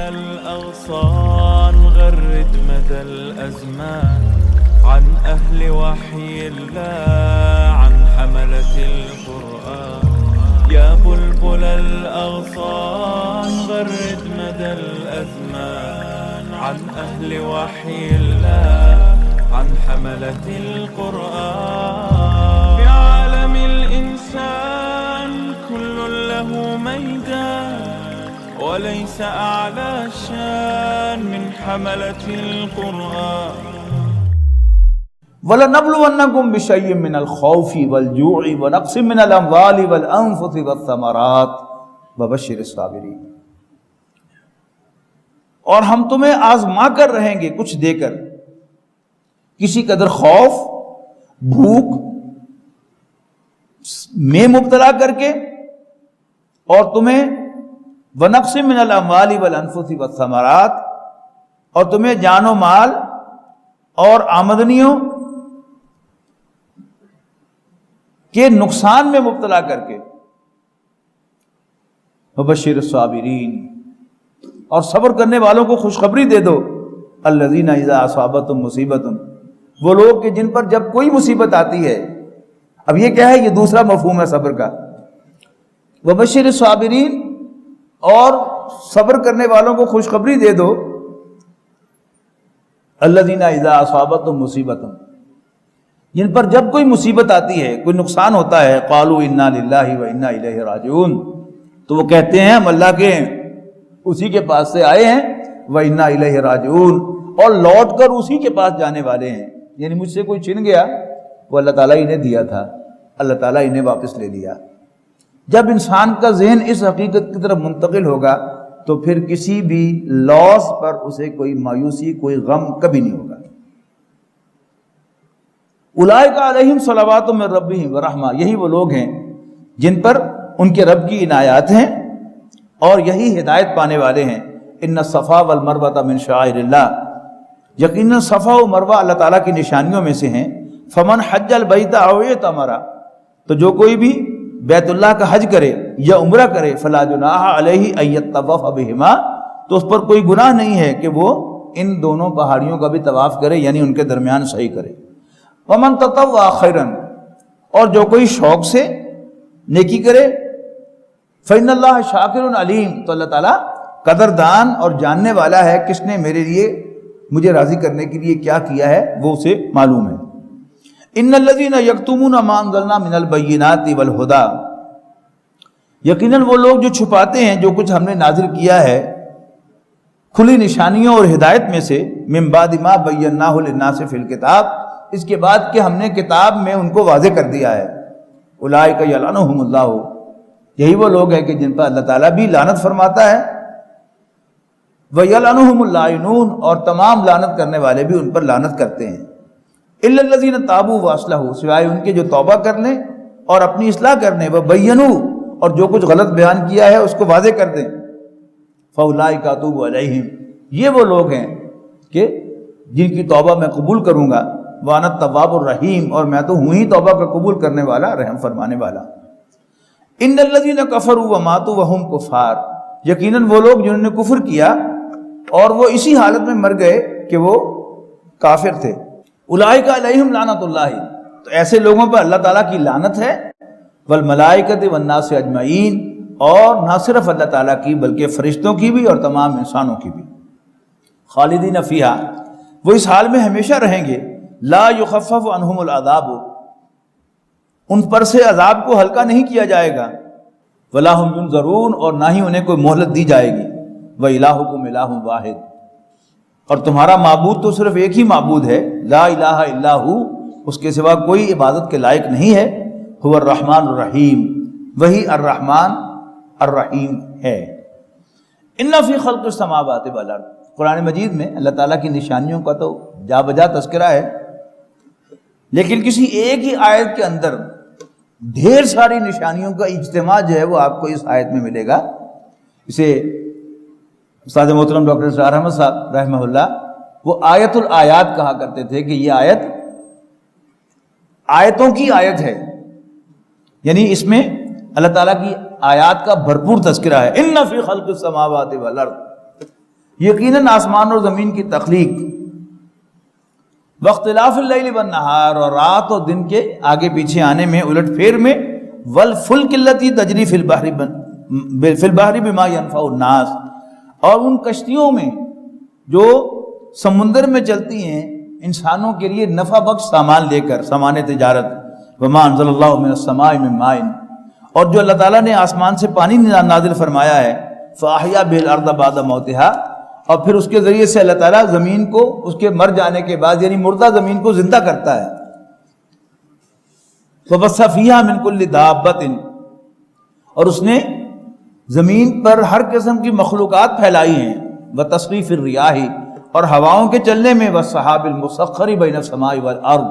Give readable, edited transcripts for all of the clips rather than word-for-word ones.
الأغصان غرد مدى الأزمان عن أهل وحي الله عن حملة القرآن يا بلبل الأغصان غرد مدى الأزمان عن أهل وحي الله عن حملة القرآن في عالم الإنسان كل له ميدان وليس أعلى شان من حملة القرآن وَلَنَبْلُوَنَّكُمْ بِشَيْءٍ مِّنَ الْخَوْفِ وَالْجُوعِ وَنَقْصٍ مِّنَ الْأَمْوَالِ وَالْأَنفُسِ وَالثَّمَرَاتِ وَبَشِّرِ الصَّابِرِينَ۔ اور ہم تمہیں آزما کر رہیں گے کچھ دے کر، کسی قدر خوف، بھوک میں مبتلا کر کے، اور تمہیں وَنَقْصٍ مِّنَ الْأَمْوَالِ وَالْأَنفُسِ وَالثَّمَرَاتِ، اور تمہیں جان و مال اور آمدنیوں کے نقصان میں مبتلا کر کے، وبشر الصابرین، اور صبر کرنے والوں کو خوشخبری دے دو، الذین اذا اصابتهم مصیبۃ، وہ لوگ کہ جن پر جب کوئی مصیبت آتی ہے۔ اب یہ کیا ہے؟ یہ دوسرا مفہوم ہے صبر کا۔ وبشر الصابرین، اور صبر کرنے والوں کو خوشخبری دے دو، الذین اذا اصابتهم مصیبۃ، جن پر جب کوئی مصیبت آتی ہے، کوئی نقصان ہوتا ہے، قالوا انا للہ و انا الیہ راجعون، تو وہ کہتے ہیں ہم اللہ کے ہیں، اسی کے پاس سے آئے ہیں، و انا الیہ راجعون، اور لوٹ کر اسی کے پاس جانے والے ہیں۔ یعنی مجھ سے کوئی چھن گیا، وہ اللہ تعالیٰ انہیں دیا تھا، اللہ تعالیٰ انہیں واپس لے لیا۔ جب انسان کا ذہن اس حقیقت کی طرف منتقل ہوگا تو پھر کسی بھی لاس پر اسے کوئی مایوسی، کوئی غم کبھی نہیں ہوگا۔ اولئک علیہم صلوات من ربہم ورحمہ، یہی وہ لوگ ہیں جن پر ان کے رب کی عنایات ہیں اور یہی ہدایت پانے والے ہیں۔ ان الصفا والمروہ من شعائر اللہ، یقیناً صفا و مروہ اللہ تعالیٰ کی نشانیوں میں سے ہیں۔ فمن حج البیت او اعتمر، تو جو کوئی بھی بیت اللہ کا حج کرے یا عمرہ کرے، فلا جناح علیہ ان یطوف بہما، تو اس پر کوئی گناہ نہیں ہے کہ وہ ان دونوں پہاڑیوں کا بھی طواف کرے، یعنی ان کے درمیان سعی کرے۔ ومن تطوع خیرا، اور جو کوئی شوق سے نیکی کرے، فإن اللہ شاکر علیم، تو اللہ تعالیٰ قدردان اور جاننے والا ہے کس نے میرے لیے، مجھے راضی کرنے کے لیے کیا کیا ہے، وہ اسے معلوم ہے۔ ان الذین یکتمون ما انزلنا من البینات والہدی، یقیناً وہ لوگ جو چھپاتے ہیں جو کچھ ہم نے نازل کیا ہے کھلی نشانیوں اور ہدایت میں سے، من بعد ما بیناہ للناس فی الکتاب، اس کے بعد کہ ہم نے کتاب میں ان کو واضح کر دیا ہے۔ اولئک یلعنہم اللہ، یہی وہ لوگ ہیں کہ جن پر اللہ تعالیٰ بھی لعنت فرماتا ہے، ویلعنہم اللاعنون، اور تمام لعنت کرنے والے بھی ان پر لعنت کرتے ہیں۔ الا الذین تابوا واصلحوا، سوائے ان کے جو توبہ کر لیں اور اپنی اصلاح کر لیں، وبینوا، اور جو کچھ غلط بیان کیا ہے اس کو واضح کر دیں، فاولئک اتوب علیہم، یہ وہ لوگ ہیں کہ جن کی توبہ میں قبول کروں گا، وانا التواب الرحیم، اور میں تو ہوں ہی توبہ کا قبول کرنے والا، رحم فرمانے والا۔ ان الذین کفروا وماتوا وهم کفار، یقیناً وہ لوگ جنہوں نے کفر کیا اور وہ اسی حالت میں مر گئے کہ وہ کافر تھے۔ اولئک علیہم لعنت اللہ، تو ایسے لوگوں پر اللہ تعالیٰ کی لعنت ہے، والملائکۃ والناس اجمعین، اور نہ صرف اللہ تعالیٰ کی بلکہ فرشتوں کی بھی اور تمام انسانوں کی بھی۔ خالدین فیہا، وہ اس حال میں ہمیشہ رہیں گے، لا یخفف عنہم العذاب، ان پر سے عذاب کو ہلکا نہیں کیا جائے گا، ولا هم ینظرون، اور نہ ہی انہیں کوئی مہلت دی جائے گی۔ وَإِلَٰهُكُمْ إِلَٰهٌ وَاحِدٌ، اور تمہارا معبود تو صرف ایک ہی معبود ہے، لا الہ الا ہو، اس کے سوا کوئی عبادت کے لائق نہیں ہے، هو الرحمن الرحیم، وہی الرحمن الرحیم ہے۔ ان فی خلق السماوات والارض، قرآن مجید میں اللہ تعالیٰ کی نشانیوں کا تو جا بجا تذکرہ ہے، لیکن کسی ایک ہی آیت کے اندر ڈھیر ساری نشانیوں کا اجتماع جو ہے وہ آپ کو اس آیت میں ملے گا۔ اسے استاد محترم ڈاکٹر اسرار احمد صاحب رحمہ اللہ وہ آیت الآیات کہا کرتے تھے کہ یہ آیت آیتوں کی آیت ہے، یعنی اس میں اللہ تعالیٰ کی آیات کا بھرپور تذکرہ ہے۔ ان فی خلق السماوات والارض، یقیناً آسمان اور زمین کی تخلیق، واختلاف اللیل والنہار، اور رات اور دن کے آگے پیچھے آنے میں، الٹ پھیر میں، والفلک التی تجری فی البحر بما ینفع الناس، اور ان کشتیوں میں جو سمندر میں چلتی ہیں انسانوں کے لیے نفع بخش سامان لے کر، سامان تجارت، وما انزل اللہ من السماء من ماء، اور جو اللہ تعالیٰ نے آسمان سے پانی نازل فرمایا ہے، فاحیا بہ الارض بعد موتها، اور پھر اس کے ذریعے سے اللہ تعالیٰ زمین کو اس کے مر جانے کے بعد، یعنی مردہ زمین کو زندہ کرتا ہے، فبث فیہا من کل دابۃ، اور اس نے زمین پر ہر قسم کی مخلوقات پھیلائی ہیں، وتصریف الریاح، اور ہواؤں کے چلنے میں، والسحاب المسخر بین السماء والارض،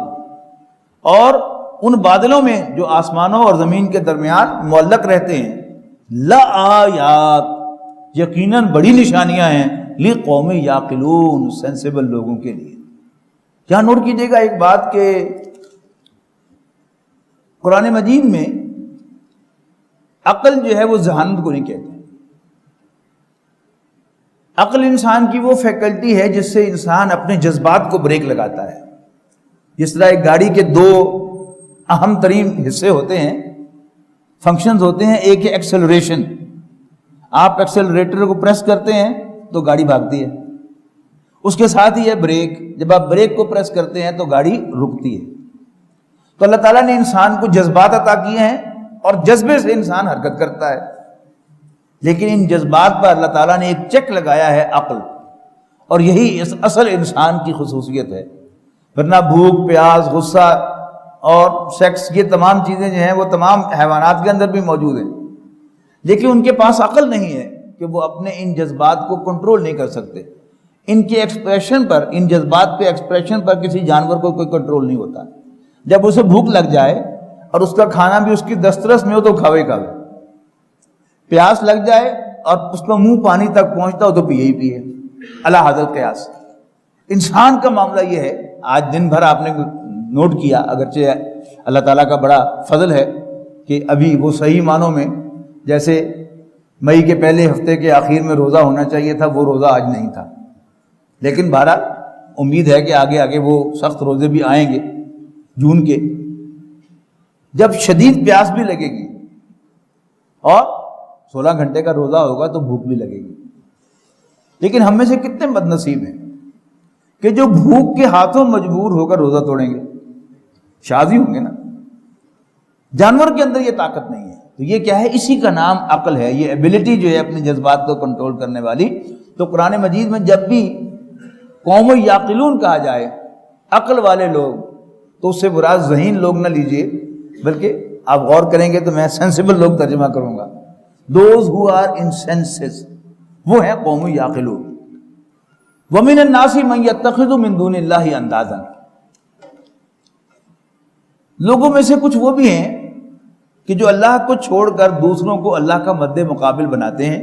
اور ان بادلوں میں جو آسمانوں اور زمین کے درمیان معلق رہتے ہیں، لآیات، یقیناً بڑی نشانیاں ہیں، لقوم یعقلون، سینسیبل لوگوں کے لیے۔ یہاں نوٹ کیجئے گا ایک بات کہ قرآن مجید میں عقل جو ہے وہ ذہانت کو نہیں کہتے۔ عقل انسان کی وہ فیکلٹی ہے جس سے انسان اپنے جذبات کو بریک لگاتا ہے۔ جس طرح ایک گاڑی کے دو اہم ترین حصے ہوتے ہیں، فنکشنز ہوتے ہیں، ایک ہے ایکسلریشن، آپ ایکسلریٹر کو پریس کرتے ہیں تو گاڑی بھاگتی ہے، اس کے ساتھ ہی ہے بریک، جب آپ بریک کو پریس کرتے ہیں تو گاڑی رکتی ہے۔ تو اللہ تعالیٰ نے انسان کو جذبات عطا کیے ہیں اور جذبے سے انسان حرکت کرتا ہے، لیکن ان جذبات پر اللہ تعالیٰ نے ایک چیک لگایا ہے، عقل، اور یہی اصل انسان کی خصوصیت ہے۔ ورنہ بھوک، پیاس، غصہ اور سیکس، یہ تمام چیزیں جو ہیں وہ تمام حیوانات کے اندر بھی موجود ہیں، لیکن ان کے پاس عقل نہیں ہے کہ وہ اپنے ان جذبات کو کنٹرول نہیں کر سکتے۔ ان کے ایکسپریشن پر، ان جذبات پہ ایکسپریشن پر کسی جانور کو کوئی کنٹرول نہیں ہوتا۔ جب اسے بھوک لگ جائے اور اس کا کھانا بھی اس کی دسترس میں ہو تو کھاوے کھاوے، پیاس لگ جائے اور اس کا منہ پانی تک پہنچتا ہو تو پیے ہی پیے، علی حد القیاس۔ انسان کا معاملہ یہ ہے، آج دن بھر آپ نے نوٹ کیا، اگرچہ اللہ تعالیٰ کا بڑا فضل ہے کہ ابھی وہ صحیح معنوں میں جیسے مئی کے پہلے ہفتے کے آخر میں روزہ ہونا چاہیے تھا، وہ روزہ آج نہیں تھا، لیکن بہرحال امید ہے کہ آگے آگے وہ سخت روزے بھی آئیں گے جون کے، جب شدید پیاس بھی لگے گی اور 16 گھنٹے کا روزہ ہوگا تو بھوک بھی لگے گی۔ لیکن ہم میں سے کتنے بد نصیب ہیں کہ جو بھوک کے ہاتھوں مجبور ہو کر روزہ توڑیں گے؟ شاذ ہی ہوں گے نا۔ جانور کے اندر یہ طاقت نہیں ہے، تو یہ کیا ہے؟ اسی کا نام عقل ہے، یہ ایبلٹی جو ہے اپنے جذبات کو کنٹرول کرنے والی۔ تو قرآن مجید میں جب بھی قوم یعقلون کہا جائے، عقل والے لوگ، تو اس سے مراد ذہین لوگ نہ لیجئے، بلکہ آپ غور کریں گے تو میں سینسیبل لوگ ترجمہ کروں گا۔ Those who are in senses, وہ ہیں قوم یعقلون۔ وَمِنَ النَّاسِ مَن يَتَّخِذُ مِن دُونِ اللَّهِ اندازا، لوگوں میں سے کچھ وہ بھی ہیں کہ جو اللہ کو چھوڑ کر دوسروں کو اللہ کا مد مقابل بناتے ہیں۔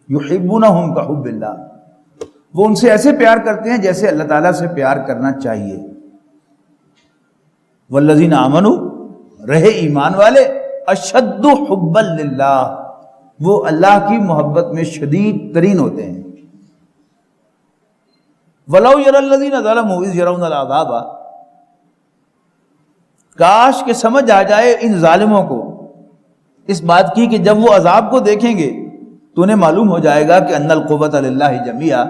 يُحِبُّونَهُمْ كَحُبِّ اللَّهِ، وہ ان سے ایسے پیار کرتے ہیں جیسے اللہ تعالیٰ سے پیار کرنا چاہیے۔ وَالَّذِينَ آمَنُوا، رہے ایمان والے، أَشَدُّ حُبًّا لِلَّهِ، وہ اللہ کی محبت میں شدید ترین ہوتے ہیں۔ وَلَوْ يَرَى الَّذِينَ ظَلَمُوا إِذْ يَرَوْنَ الْعَذَابَ، کاش کہ سمجھ آ جائے ان ظالموں کو اس بات کی کہ جب وہ عذاب کو دیکھیں گے تو انہیں معلوم ہو جائے گا کہ ان القوۃ للہ جمیعا،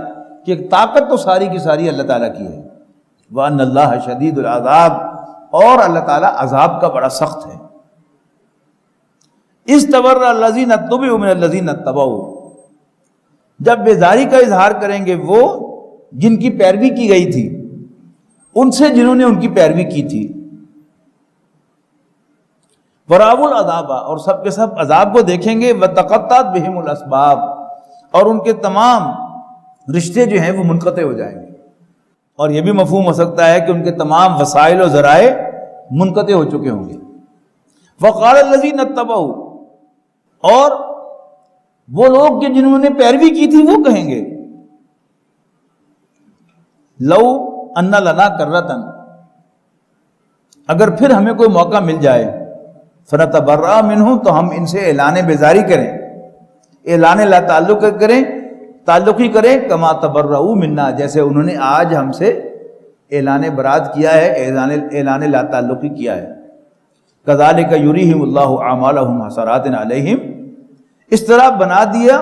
کہ طاقت تو ساری کی ساری اللہ تعالیٰ کی ہے، وان اللہ شدید العذاب، اور اللہ تعالیٰ عذاب کا بڑا سخت ہے۔ استبرأ الذین اتبعوا من الذین اتبعوا، جب بیزاری کا اظہار کریں گے وہ جن کی پیروی کی گئی تھی ان سے جنہوں نے ان کی پیروی کی تھی۔ وَرَأَوُا الْعَذَابَ، اور سب کے سب عذاب کو دیکھیں گے۔ وَتَقَطَّعَتْ بِهِمُ الْأَسْبَابُ، اور ان کے تمام رشتے جو ہیں وہ منقطع ہو جائیں گے۔ اور یہ بھی مفہوم ہو سکتا ہے کہ ان کے تمام وسائل و ذرائع منقطع ہو چکے ہوں گے۔ وَقَالَ الَّذِينَ اتَّبَعُوا، اور وہ لوگ کہ جنہوں نے پیروی کی تھی وہ کہیں گے، لو ان لنا کرتن، اگر پھر ہمیں کوئی موقع مل جائے، فنتبرأ منہم، تو ہم ان سے اعلان بیزاری کریں، اعلان لا تعلق کریں، تعلقی کریں کما تبرؤ منا، جیسے انہوں نے آج ہم سے اعلان برات کیا ہے، اعلان لا تعلقی کیا ہے۔ کذالک یریہم اللہ اعمالہم حسرات علیہم، اس طرح بنا دیا،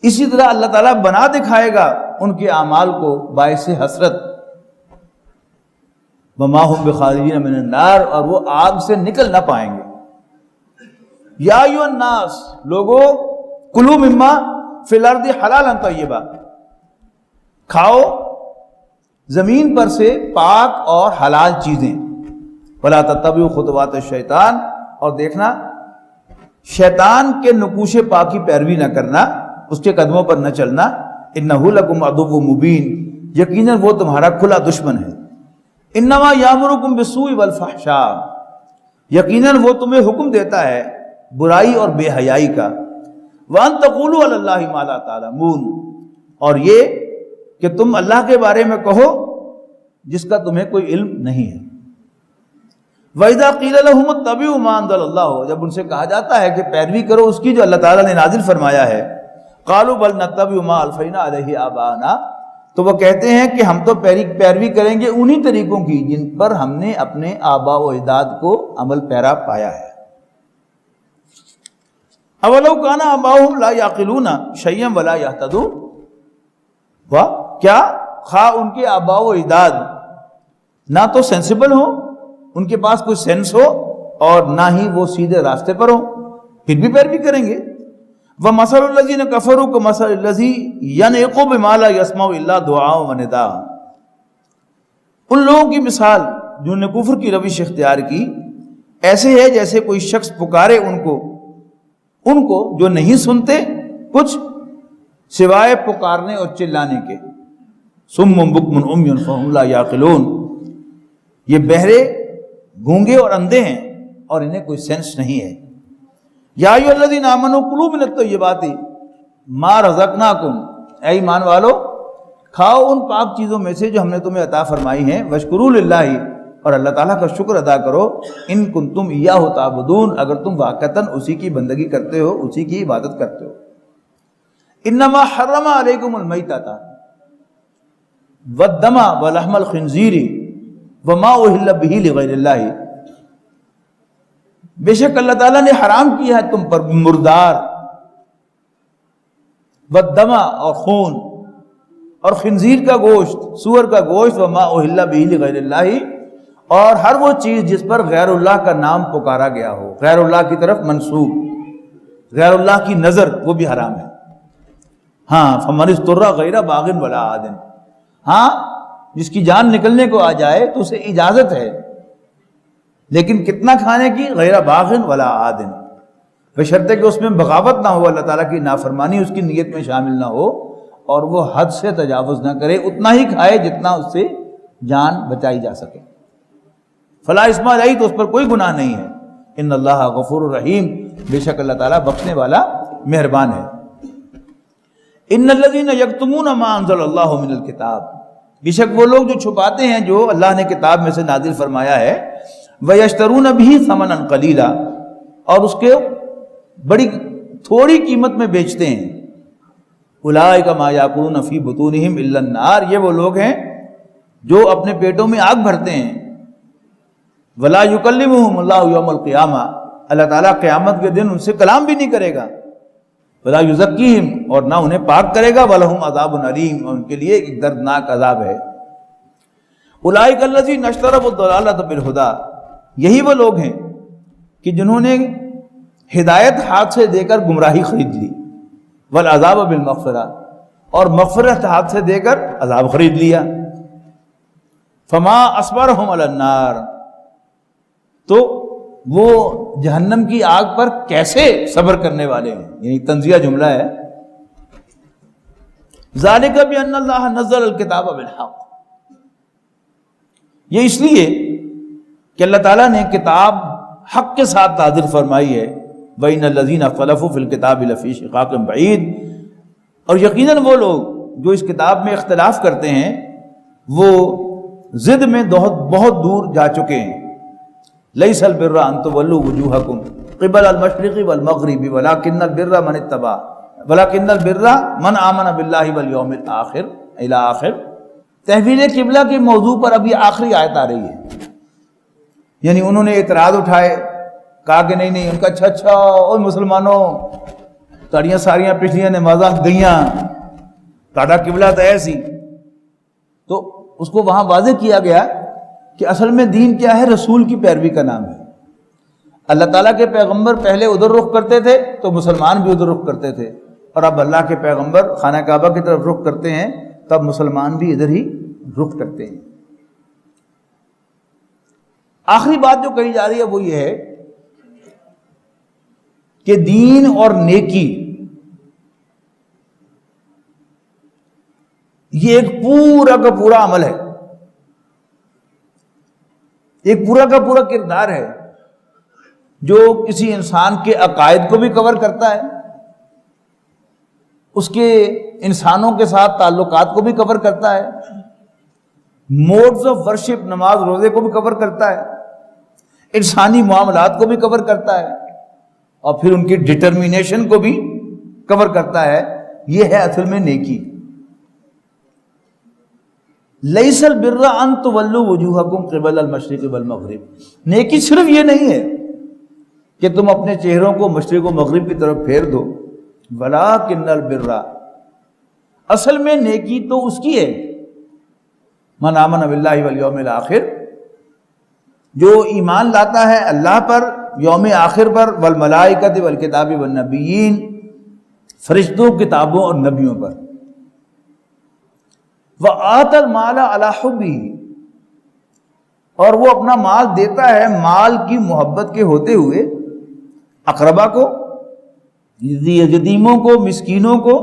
اسی طرح اللہ تعالیٰ بنا دکھائے گا ان کے اعمال کو باعث حسرت، وما ہم بخارجین من النار، اور وہ آگ سے نکل نہ پائیں گے۔ یا ایھا الناس، لوگو کلوا مما فی الارض حلالا طیبا، کھاؤ زمین پر سے پاک اور حلال چیزیں، ولا تتبعوا خطوات الشیطان، اور دیکھنا شیطان کے نقوش پا کی پیروی نہ کرنا، اس کے قدموں پر نہ چلنا، انہ لکم عدو مبین، یقیناً وہ تمہارا کھلا دشمن ہے۔ انما یامرکم بالسوء والفحشاء، یقیناً وہ تمہیں حکم دیتا ہے برائی اور بے حیائی کا، وان تقولوا علی اللہ ما لا تعلمون، اور یہ کہ تم اللہ کے بارے میں کہو جس کا تمہیں کوئی علم نہیں ہے۔ وَإِذَا قِيلَ لَهُمُ اتَّبِعُوا مَا أَنزَلَ اللَّهُ، جب ان سے کہا جاتا ہے کہ پیروی کرو اس کی جو اللہ تعالیٰ نے نازل فرمایا ہے، قَالُوا بَلْ نَتَّبِعُ مَا أَلْفَيْنَا عَلَيْهِ آبَاءَنَا، تو وہ کہتے ہیں کہ ہم تو پیروی کریں گے انہی طریقوں کی جن پر ہم نے اپنے آباء و اجداد کو عمل پیرا پایا ہے۔ اَوَلَوْ كَانَ آبَاؤُهُمْ لَا يَعْقِلُونَ شَيْئًا وَلَا يَهْتَدُونَ، واہ کیا خواہ ان کے آباء و اجداد نہ تو سینسیبل ہوں، ان کے پاس کوئی سینس ہو، اور نہ ہی وہ سیدھے راستے پر ہوں، پھر بھی پیروی کریں گے۔ وَمَثَلُ الَّذِينَ كَفَرُوا كَمَثَلِ الَّذِي يَنْعِقُ بِمَا لَا يَسْمَعُ إِلَّا دُعَاءً وَنِدَاءً، ان لوگوں کی مثال جنہوں نے کفر کی روش اختیار کی ایسے ہے جیسے کوئی شخص پکارے ان کو جو نہیں سنتے کچھ سوائے پکارنے اور چلانے کے۔ صُمٌّ بُكْمٌ عُمْيٌ فَهُمْ لَا يَعْقِلُونَ، یہ بہرے، گونگے اور اندھے ہیں اور انہیں کوئی سینس نہیں ہے۔ یا ایھا الذین آمنوا کلوا من الطیبات ما رزقناکم، اے ایمان والو کھاؤ ان پاک چیزوں میں سے جو ہم نے تمہیں عطا فرمائی ہیں، واشکروا للہ، اور اللہ تعالیٰ کا شکر ادا کرو، ان کنتم ایاہ تعبدون، اگر تم واقعتاً اسی کی بندگی کرتے ہو، اسی کی عبادت کرتے ہو۔ انما حرم علیکم المیتۃ والدم ولحم الخنزیر وما اہل بہ لغیر اللہ، بے شک اللہ تعالیٰ نے حرام کیا ہے تم پر مردار، والدم اور خون، اور خنزیر کا گوشت، سور کا گوشت، وما اہل بہ لغیر اللہ، اور ہر وہ چیز جس پر غیر اللہ کا نام پکارا گیا ہو، غیر اللہ کی طرف منسوب، غیر اللہ کی نظر، وہ بھی حرام ہے۔ ہاں فمن اضطر غیر باغ ولا عاد، ہاں جس کی جان نکلنے کو آ جائے تو اسے اجازت ہے، لیکن کتنا کھانے کی؟ غیر باغ ولا عاد، بشرطے کہ اس میں بغاوت نہ ہو، اللہ تعالیٰ کی نافرمانی اس کی نیت میں شامل نہ ہو، اور وہ حد سے تجاوز نہ کرے، اتنا ہی کھائے جتنا اس سے جان بچائی جا سکے۔ فلا اسم علیہ، تو اس پر کوئی گناہ نہیں ہے۔ ان اللہ غفور الرحیم، بے شک اللہ تعالیٰ بخشنے والا مہربان ہے۔ ان الذین یکتمون ما انزل اللہ من الکتاب، بے شک وہ لوگ جو چھپاتے ہیں جو اللہ نے کتاب میں سے نازل فرمایا ہے، وَيَشْتَرُونَ بِهِ ثَمَنًا قَلِيلًا، اور اس کے بڑی تھوڑی قیمت میں بیچتے ہیں۔ أُولَٰئِكَ مَا يَأْكُلُونَ فِي بُطُونِهِمْ إِلَّا النَّارَ، یہ وہ لوگ ہیں جو اپنے پیٹوں میں آگ بھرتے ہیں۔ وَلَا يُكَلِّمُهُمُ اللَّهُ يَوْمَ الْقِيَامَةِ، اللہ تعالیٰ قیامت کے دن ان سے کلام بھی نہیں کرے گا۔ وَلَا يُزَكِّيهِمْ، اور نہ انہیں پاک کرے گا۔ وَلَهُمْ عَذَابٌ أَلِيمٌ، اور ان کے لیے ایک دردناک عذاب ہے۔ أُولَٰئِكَ الَّذِينَ اشْتَرَوُا الضَّلَالَةَ بِالْهُدَىٰ، یہی وہ لوگ ہیں کہ جنہوں نے ہدایت ہاتھ سے دے کر گمراہی خرید لی، والعذاب بالمغفرہ، اور مغفرت ہاتھ سے دے کر عذاب خرید لیا۔ فما اصبرهم علی النار، تو وہ جہنم کی آگ پر کیسے صبر کرنے والے ہیں، یعنی تنزیہ جملہ ہے۔ ذالک بان اللہ نزل الکتاب بالحق، یہ اس لیے کہ اللہ تعالیٰ نے کتاب حق کے ساتھ نازل فرمائی ہے۔ وَإِنَّ الَّذِينَ اخْتَلَفُوا فِي الْكِتَابِ لَفِي شِقَاقٍ بَعِيدٍ، اور یقیناً وہ لوگ جو اس کتاب میں اختلاف کرتے ہیں وہ ضد میں بہت دور جا چکے ہیں۔ لَيْسَ الْبِرَّ أَن تُوَلُّوا وُجُوهَكُمْ قِبَلَ الْمَشْرِقِ وَالْمَغْرِبِ وَلَٰكِنَّ الْبِرَّ مَنِ اتَّبَعَ وَلَكِنَّ الْبِرَّ مَنْ آمَنَ بِاللَّهِ وَالْيَوْمِ الْآخِرِ إِلَى آخر. تحویل قبلہ کے موضوع پر ابھی آخری آیت آ رہی ہے. یعنی انہوں نے اعتراض اٹھائے, کہا کہ نہیں ان کا اچھا او مسلمانوں تاڑیاں ساریاں پچھلیاں نمازاں گئیاں, تاڑا قبلہ تو ایسی. تو اس کو وہاں واضح کیا گیا کہ اصل میں دین کیا ہے, رسول کی پیروی کا نام ہے. اللہ تعالیٰ کے پیغمبر پہلے ادھر رخ کرتے تھے تو مسلمان بھی ادھر رخ کرتے تھے, اور اب اللہ کے پیغمبر خانہ کعبہ کی طرف رخ کرتے ہیں تب مسلمان بھی ادھر ہی رخ کرتے ہیں. آخری بات جو کہی جا رہی ہے وہ یہ ہے کہ دین اور نیکی یہ ایک پورا کا پورا عمل ہے, ایک پورا کا پورا کردار ہے جو کسی انسان کے عقائد کو بھی کور کرتا ہے, اس کے انسانوں کے ساتھ تعلقات کو بھی کور کرتا ہے, موڈز آف ورشپ نماز روزے کو بھی کور کرتا ہے, انسانی معاملات کو بھی کور کرتا ہے, اور پھر ان کی ڈٹرمینیشن کو بھی کور کرتا ہے. یہ ہے اصل میں نیکی. لیس البر ان تولوا وجوہکم قبل المشرق والمغرب. نیکی صرف یہ نہیں ہے کہ تم اپنے چہروں کو مشرق و مغرب کی طرف پھیر دو, ولکن البر, اصل میں نیکی تو اس کی ہے من آمن باللہ والیوم الآخر, جو ایمان لاتا ہے اللہ پر, یوم آخر پر, والملائکۃ والکتاب والنبیین, فرشتوں, کتابوں اور نبیوں پر. وآتى المال علی حبہ, اور وہ اپنا مال دیتا ہے مال کی محبت کے ہوتے ہوئے اقربا کو, یتیموں کو, مسکینوں کو,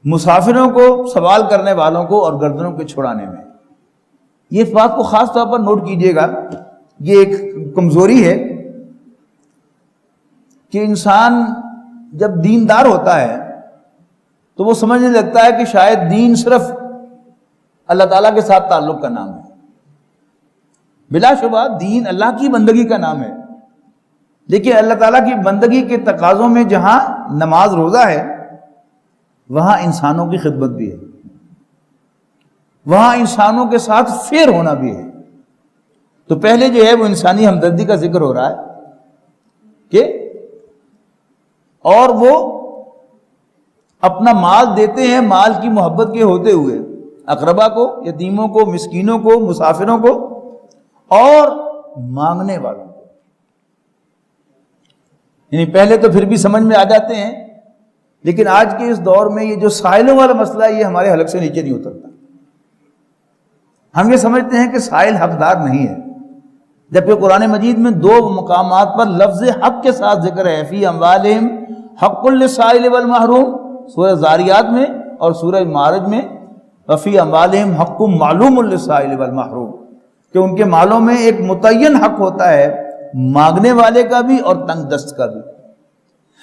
مسافروں کو, سوال کرنے والوں کو اور گردنوں کے چھڑانے میں. یہ اس بات کو خاص طور پر نوٹ کیجئے گا, یہ ایک کمزوری ہے کہ انسان جب دیندار ہوتا ہے تو وہ سمجھنے لگتا ہے کہ شاید دین صرف اللہ تعالیٰ کے ساتھ تعلق کا نام ہے. بلا شبہ دین اللہ کی بندگی کا نام ہے, لیکن اللہ تعالیٰ کی بندگی کے تقاضوں میں جہاں نماز روزہ ہے وہاں انسانوں کی خدمت بھی ہے, وہاں انسانوں کے ساتھ فیئر ہونا بھی ہے. تو پہلے جو ہے وہ انسانی ہمدردی کا ذکر ہو رہا ہے کہ اور وہ اپنا مال دیتے ہیں مال کی محبت کے ہوتے ہوئے اقربا کو, یتیموں کو, مسکینوں کو, مسافروں کو اور مانگنے والوں کو. یعنی پہلے تو پھر بھی سمجھ میں آ جاتے ہیں, لیکن آج کے اس دور میں یہ جو سائلوں والا مسئلہ ہے یہ ہمارے حلق سے نیچے نہیں اترتا. ہم یہ سمجھتے ہیں کہ سائل حقدار نہیں ہے, جبکہ قرآن مجید میں 2 مقامات پر لفظ حق کے ساتھ ذکر ہے, فی اموالہم حق للسائل والمحروم, سورہ زاریات میں اور سورہ معارج میں, وفی اموالہم حق معلوم للسائل والمحروم, کہ ان کے مالوں میں ایک متعین حق ہوتا ہے مانگنے والے کا بھی اور تنگ دست کا بھی.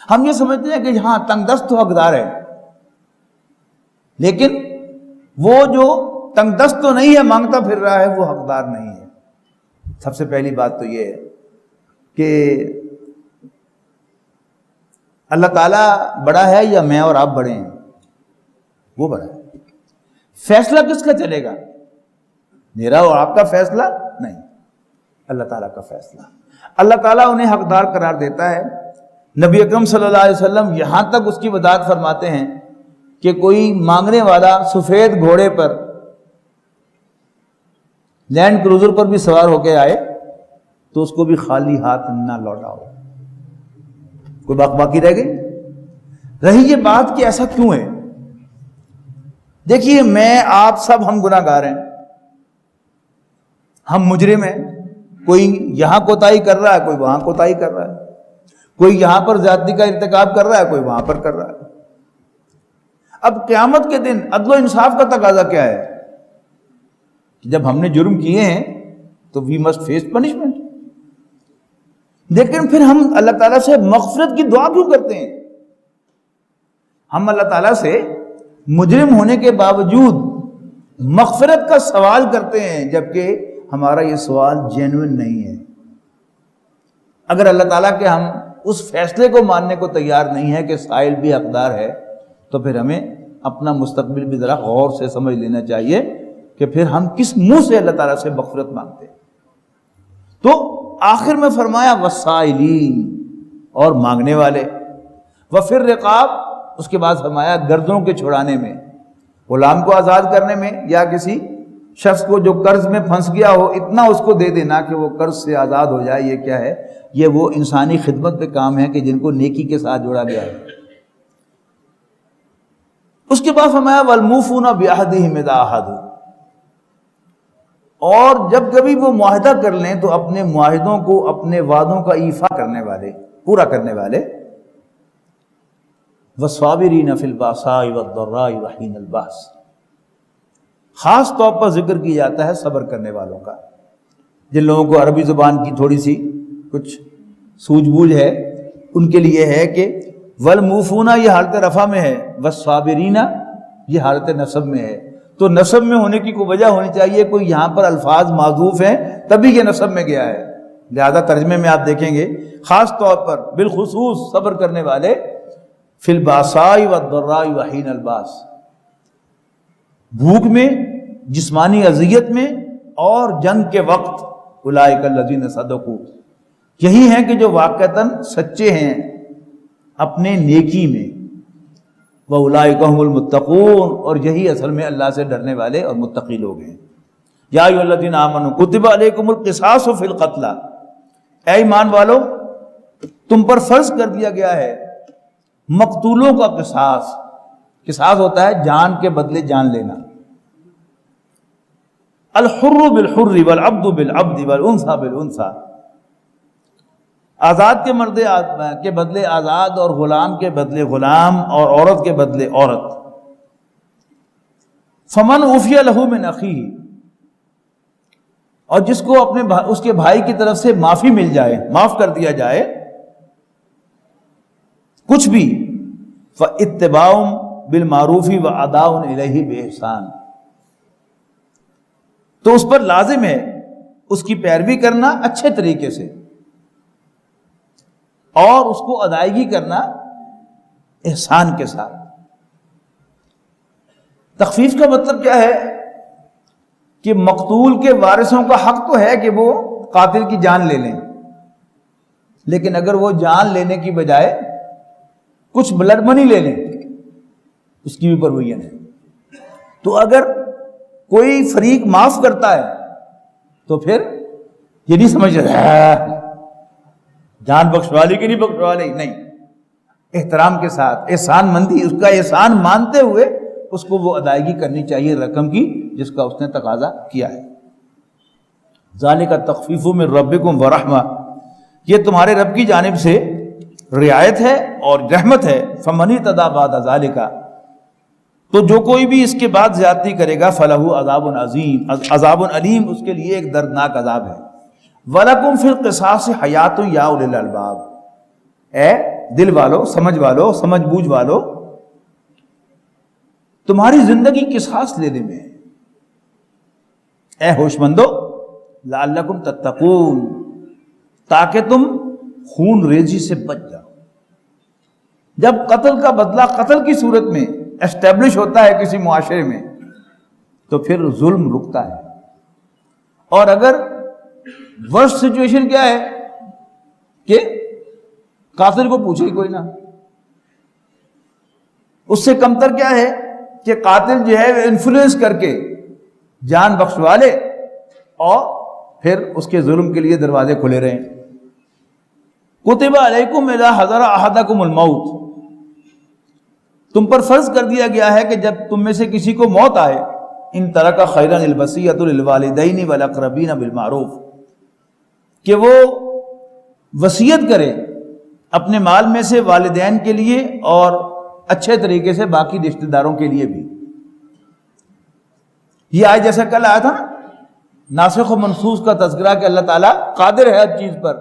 ہم یہ سمجھتے ہیں کہ ہاں تنگ دست تو حقدار ہے, لیکن وہ جو تنگ دست تو نہیں ہے مانگتا پھر رہا ہے وہ حقدار نہیں ہے. سب سے پہلی بات تو یہ ہے کہ اللہ تعالیٰ بڑا ہے یا میں اور آپ بڑے ہیں؟ وہ بڑا ہے. فیصلہ کس کا چلے گا؟ میرا اور آپ کا فیصلہ نہیں, اللہ تعالیٰ کا فیصلہ. اللہ تعالیٰ انہیں حقدار قرار دیتا ہے. نبی اکرم صلی اللہ علیہ وسلم یہاں تک اس کی وضاحت فرماتے ہیں کہ کوئی مانگنے والا سفید گھوڑے پر, لینڈ کروزر پر بھی سوار ہو کے آئے تو اس کو بھی خالی ہاتھ نہ لوٹاؤ. کوئی باقی رہ گئی؟ رہی یہ بات کہ ایسا کیوں ہے. دیکھیے میں آپ سب ہم گناہ گار ہیں, ہم مجرم ہیں. کوئی یہاں کوتاہی کر رہا ہے, کوئی وہاں کوتاہی کر رہا ہے, کوئی یہاں پر زیادتی کا ارتکاب کر رہا ہے, کوئی وہاں پر کر رہا ہے. اب قیامت کے دن عدل و انصاف کا تقاضا کیا ہے کہ جب ہم نے جرم کیے ہیں تو وی مسٹ فیس پنشمنٹ. لیکن پھر ہم اللہ تعالیٰ سے مغفرت کی دعا کیوں کرتے ہیں؟ ہم اللہ تعالیٰ سے مجرم ہونے کے باوجود مغفرت کا سوال کرتے ہیں, جبکہ ہمارا یہ سوال جینوئن نہیں ہے. اگر اللہ تعالیٰ کے ہم اس فیصلے کو ماننے کو تیار نہیں ہے کہ سائل بھی حقدار ہے, تو پھر ہمیں اپنا مستقبل بھی ذرا غور سے سمجھ لینا چاہیے کہ پھر ہم کس منہ سے اللہ تعالیٰ سے مغفرت مانگتے ہیں۔ تو آخر میں فرمایا وسائلین، اور مانگنے والے، وفر رقاب، اس کے بعد فرمایا گردنوں کے چھڑانے میں، غلام کو آزاد کرنے میں، یا کسی شخص کو جو قرض میں پھنس گیا ہو اتنا اس کو دے دینا کہ وہ قرض سے آزاد ہو جائے۔ یہ کیا ہے؟ یہ وہ انسانی خدمت پہ کام ہے کہ جن کو نیکی کے ساتھ جوڑا گیا ہے۔ اس کے بعد فرمایا والموفون بعہدہم اذا عاہدوا، اور جب کبھی وہ معاہدہ کر لیں تو اپنے معاہدوں کو، اپنے وعدوں کا ایفا کرنے والے، پورا کرنے والے، والصابرین فی الباساء والضراء وحین الباس، خاص طور پر ذکر کیا جاتا ہے صبر کرنے والوں کا۔ جن لوگوں کو عربی زبان کی تھوڑی سی کچھ سوجھ بوجھ ہے ان کے لیے ہے کہ والموفون یہ حالت رفع میں ہے، والصابرین یہ حالت نصب میں ہے۔ تو نصب میں ہونے کی کوئی وجہ ہونی چاہیے، کوئی یہاں پر الفاظ معذوف ہیں تبھی یہ نصب میں گیا ہے، لہذا ترجمے میں آپ دیکھیں گے خاص طور پر بالخصوص صبر کرنے والے، فی الباساء والضراء وحین الباس، بھوک میں، جسمانی اذیت میں اور جنگ کے وقت، اولئک الذین صدقوا، یہی ہیں کہ جو واقعتاً سچے ہیں اپنے نیکی میں، وَأُولَٰئِكَ هُمُ الْمُتَّقُونَ، اور یہی اصل میں اللہ سے ڈرنے والے اور متقی لوگ ہیں۔ یا ایھا الذین آمنوا کتب علیکم القصاص فی القتلی، اے ایمان والو تم پر فرض کر دیا گیا ہے مقتولوں کا قصاص۔ قصاص ہوتا ہے جان کے بدلے جان لینا، الحر بالحر والعبد بالعبد والانثى بالانثى، آزاد کے مرد کے بدلے آزاد، اور غلام کے بدلے غلام، اور عورت کے بدلے عورت۔ فمن عفی لہ من اخیہ، اور جس کو اپنے اس کے بھائی کی طرف سے معافی مل جائے، معاف کر دیا جائے کچھ بھی، فاتباع بالمعروف واداء الیہ باحسان، تو اس پر لازم ہے اس کی پیروی کرنا اچھے طریقے سے، اور اس کو ادائیگی کرنا احسان کے ساتھ۔ تخفیف کا مطلب کیا ہے کہ مقتول کے وارثوں کا حق تو ہے کہ وہ قاتل کی جان لے لیں، لیکن اگر وہ جان لینے کی بجائے کچھ بلڈ منی لے لیں اس کی بھی پروین ہے۔ تو اگر کوئی فریق معاف کرتا ہے تو پھر یہ نہیں سمجھ رہا جان بخشوالی کی نہیں بخشوالی، نہیں، احترام کے ساتھ، احسان مندی، اس کا احسان مانتے ہوئے اس کو وہ ادائیگی کرنی چاہیے رقم کی جس کا اس نے تقاضا کیا ہے۔ ذالک تخفیف من ربکم ورحمہ، یہ تمہارے رب کی جانب سے رعایت ہے اور رحمت ہے۔ فمن اعتدی بعد ذالک، تو جو کوئی بھی اس کے بعد زیادتی کرے گا، فلہ عذاب عظیم، عذاب علیم، اس کے لیے ایک دردناک عذاب ہے۔ وَلَكُمْ فِي الْقِصَاصِ حَيَاةٌ يَا أُولِي الْأَلْبَابِ، اے دل والو، سمجھ والو، سمجھ بوجھ والو، تمہاری زندگی قصاص لینے میں ہے، اے ہوش مندو، لعلکم تتقون، تاکہ تم خون ریزی سے بچ جاؤ۔ جب قتل کا بدلہ قتل کی صورت میں اسٹیبلش ہوتا ہے کسی معاشرے میں تو پھر ظلم رکتا ہے، اور اگر ورسٹ سچویشن کیا ہے کہ قاتل کو پوچھے کوئی نہ، اس سے کمتر کیا ہے کہ قاتل جو ہے وہ انفلوئنس کر کے جان بخشوا لے اور پھر اس کے ظلم کے لیے دروازے کھلے رہیں۔ کتب علیکم اذا حضر احدکم الموت، تم پر فرض کر دیا گیا ہے کہ جب تم میں سے کسی کو موت آئے، ان ترک خیرا الوصیۃ للوالدین والاقربین بالمعروف، کہ وہ وصیت کرے اپنے مال میں سے والدین کے لیے اور اچھے طریقے سے باقی رشتہ داروں کے لیے بھی۔ یہ آیت جیسا کل آیا تھا نا، ناسخ و منسوخ کا تذکرہ کہ اللہ تعالیٰ قادر ہے ہر چیز پر،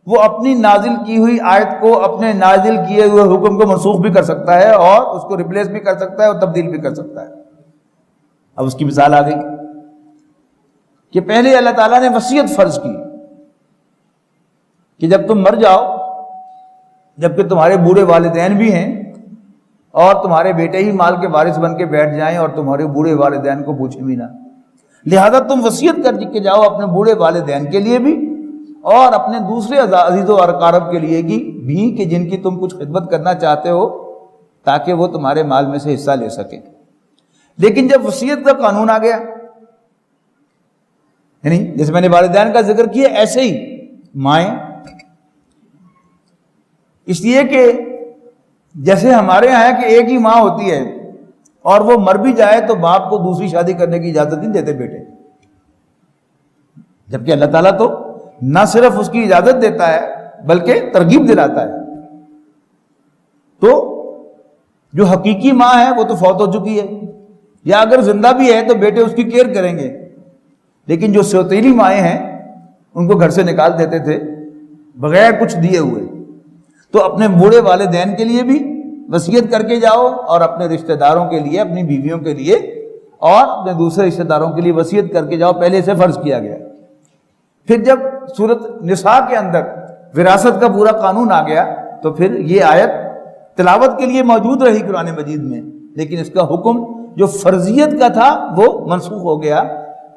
وہ اپنی نازل کی ہوئی آیت کو، اپنے نازل کیے ہوئے حکم کو منسوخ بھی کر سکتا ہے اور اس کو ریپلیس بھی کر سکتا ہے اور تبدیل بھی کر سکتا ہے۔ اب اس کی مثال آ گئی کہ پہلے اللہ تعالیٰ نے وصیت فرض کی کہ جب تم مر جاؤ، جبکہ تمہارے بوڑھے والدین بھی ہیں اور تمہارے بیٹے ہی مال کے وارث بن کے بیٹھ جائیں اور تمہارے بوڑھے والدین کو پوچھیں بھی نہ. لہذا تم وصیت کر کے جاؤ اپنے بوڑھے والدین کے لیے بھی اور اپنے دوسرے عزیز و اقارب کے لیے بھی کہ جن کی تم کچھ خدمت کرنا چاہتے ہو تاکہ وہ تمہارے مال میں سے حصہ لے سکیں. لیکن جب وصیت کا قانون آ گیا، یعنی جیسے میں نے والدین کا ذکر کیا، ایسے ہی مائیں، اس لیے کہ جیسے ہمارے یہاں ہے کہ ایک ہی ماں ہوتی ہے اور وہ مر بھی جائے تو باپ کو دوسری شادی کرنے کی اجازت نہیں دیتے بیٹے، جبکہ اللہ تعالیٰ تو نہ صرف اس کی اجازت دیتا ہے بلکہ ترغیب دلاتا ہے. تو جو حقیقی ماں ہے وہ تو فوت ہو چکی ہے، یا اگر زندہ بھی ہے تو بیٹے اس کی کیئر کریں گے، لیکن جو سوتیلی مائیں ہیں ان کو گھر سے نکال دیتے تھے بغیر کچھ دیے ہوئے. تو اپنے بوڑھے والدین کے لیے بھی وصیت کر کے جاؤ اور اپنے رشتہ داروں کے لیے، اپنی بیویوں کے لیے اور اپنے دوسرے رشتہ داروں کے لیے وصیت کر کے جاؤ. پہلے سے فرض کیا گیا. پھر جب سورۃ نساء کے اندر وراثت کا پورا قانون آ گیا تو پھر یہ آیت تلاوت کے لیے موجود رہی قرآن مجید میں، لیکن اس کا حکم جو فرضیت کا تھا وہ منسوخ ہو گیا.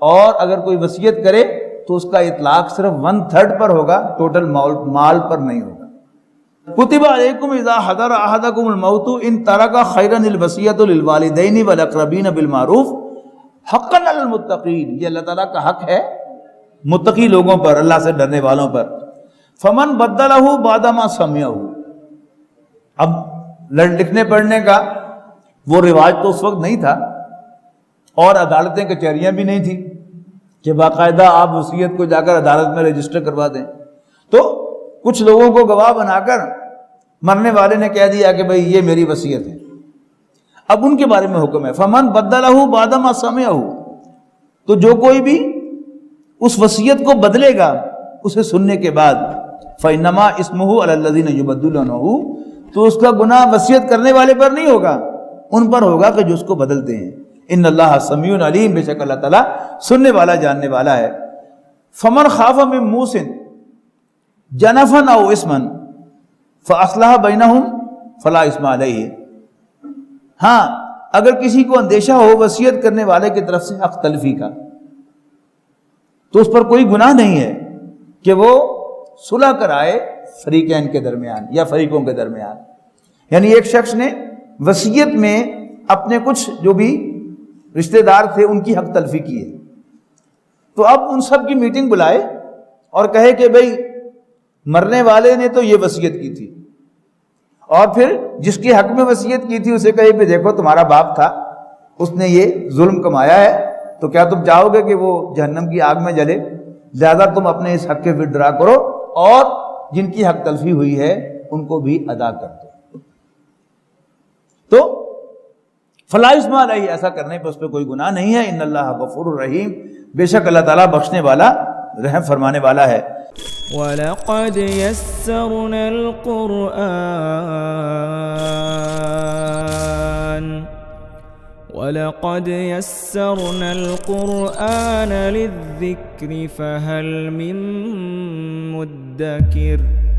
اور اگر کوئی وصیت کرے تو اس کا اطلاق صرف 1/3 پر ہوگا، ٹوٹل مال پر نہیں ہوگا. کتب علیکم اذا حضر احدکم الموت ان ترک خیرا الوصیۃ للوالدین والاقربین بالمعروف حقا علی المتقین. یہ اللہ تعالیٰ کا حق ہے متقی لوگوں پر، اللہ سے ڈرنے والوں پر. فمن بدلہ بعد ما سمعہ، اب لکھنے پڑھنے کا وہ رواج تو اس وقت نہیں تھا اور عدالتیں کچہریاں بھی نہیں تھیں کہ باقاعدہ آپ وصیت کو جا کر عدالت میں رجسٹر کروا دیں. تو کچھ لوگوں کو گواہ بنا کر مرنے والے نے کہہ دیا کہ بھئی یہ میری وصیت ہے. اب ان کے بارے میں حکم ہے فمن بدلہ بعد ما سمعہ، تو جو کوئی بھی اس وصیت کو بدلے گا اسے سننے کے بعد فإنما اسمہ علی الذین یبدلونہ، تو اس کا گناہ وصیت کرنے والے پر نہیں ہوگا، ان پر ہوگا کہ جو اس کو بدلتے ہیں. ان اللہ سمیع علیم، بے شک اللہ تعالیٰ سننے والا جاننے والا ہے. فمن خاف من موص جنفا او اثما فاصلح بینہم فلا اثم علیہ. ہاں اگر کسی کو اندیشہ ہو وصیت کرنے والے کی طرف سے حق تلفی کا تو اس پر کوئی گناہ نہیں ہے کہ وہ صلح کرائے فریقین کے درمیان یا فریقوں کے درمیان. یعنی ایک شخص نے وصیت میں اپنے کچھ جو بھی رشتہ دار تھے ان کی حق تلفی کی ہے، تو اب ان سب کی میٹنگ بلائے اور کہے کہ بھئی مرنے والے نے تو یہ وصیت کی تھی، اور پھر جس کے حق میں وصیت کی تھی اسے کہے کہ دیکھو تمہارا باپ تھا اس نے یہ ظلم کمایا ہے، تو کیا تم چاہو گے کہ وہ جہنم کی آگ میں جلے؟ زیادہ تم اپنے اس حق کے وڈرا کرو اور جن کی حق تلفی ہوئی ہے ان کو بھی ادا کر دو. تو فلا اثم علیہ، ایسا کرنے پر اس پہ کوئی گناہ نہیں ہے. ان اللہ غفور الرحیم، بے شک اللہ تعالیٰ بخشنے والا رحم فرمانے والا ہے. وَلَقَدْ يَسَّرْنَا الْقُرْآنَ لِلذِّكْرِ فَهَلْ مِن مُّدَّكِرٍ